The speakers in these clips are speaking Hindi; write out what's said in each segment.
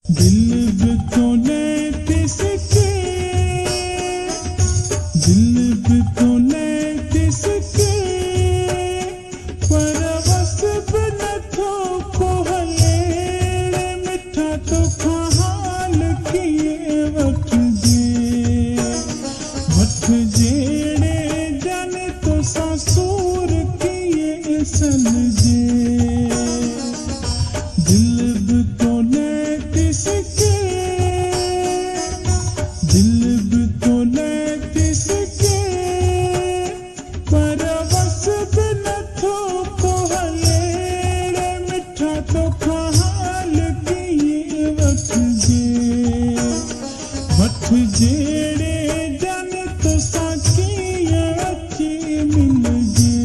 दिल भी तो लेते सके, दिल भी तो लेते सके, पर बस बिन थो को हलेड़े मिठा तो खाल किए वठ जेड़े जाने तो सासूर किए सन जे दिल भी तो लेते सके, दिल भी तो लेते सके, पर बस बिन थो को हलेड़े मिठा तो खाल किए वठ जेड़े जाने तो साकिया अची मिल जे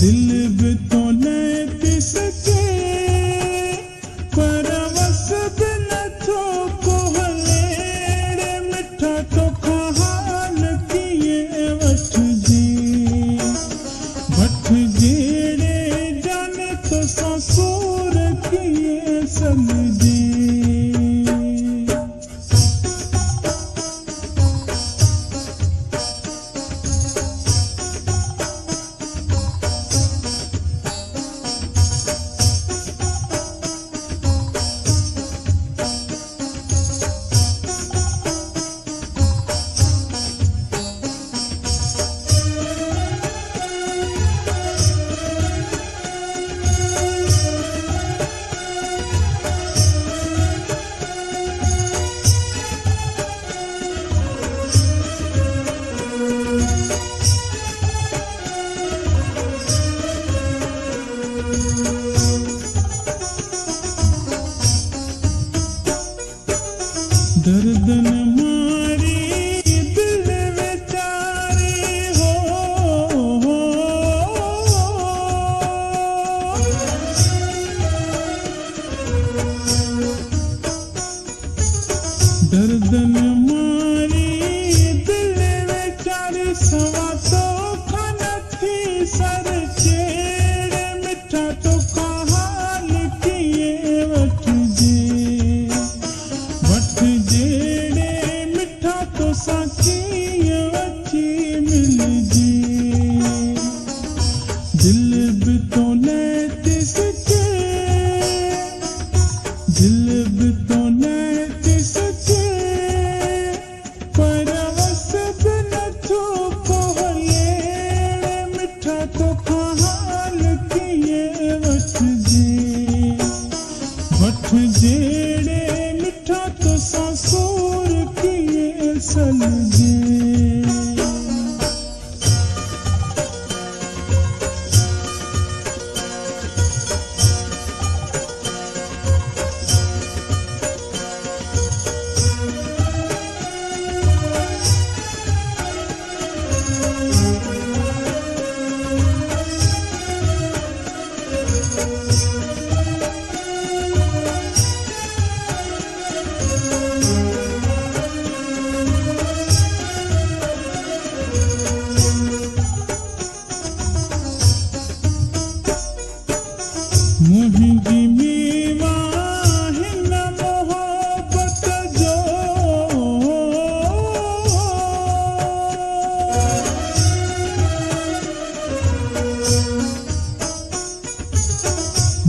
दिल भी तो लेते सके, पर बस बिन थो को हलेड़े मिठा तो खाल किए वठ जेड़े जाने तो सासूर किए सन जे दर्दन मारी दिल बेचारी हो, दर्दन मारी दिल बेचारी सवा तो खन थी सर चेड़े मिठा तो खाल किए वठ जेड़े मिठा तो साकिया अची मिल जे दिल भी तो लेते सके, दिल भी तो लेते सके, पर बस बिन थो को हलेड़े मिठा तो खाल किए वठ जेड़े मिठा तो सासूर किए सन जे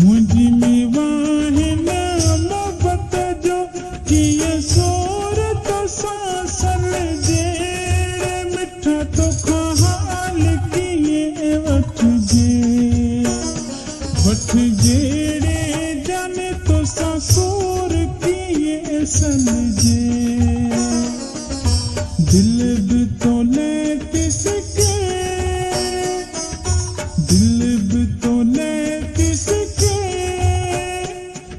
मुंहिंजी मीवाहे न मोहबत जो कीअं सोर तोसां सल जहिड़े मिठा तोखां हाल कीअं वठ जहिड़े जाने तोसां सूर कीअं सलजे दिल बि तो ले किसके दिल बि तो ले किसके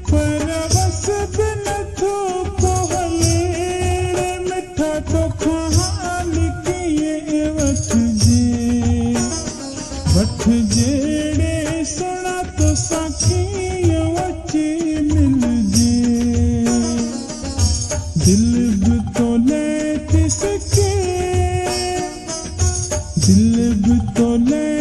पर बस बि नथो को हले मिठा तोखां हाल कीअं वठ जहिड़े सुणा तोसां कीअं अची मिलजे दिल बि तो ले किसके दिल बि तो ले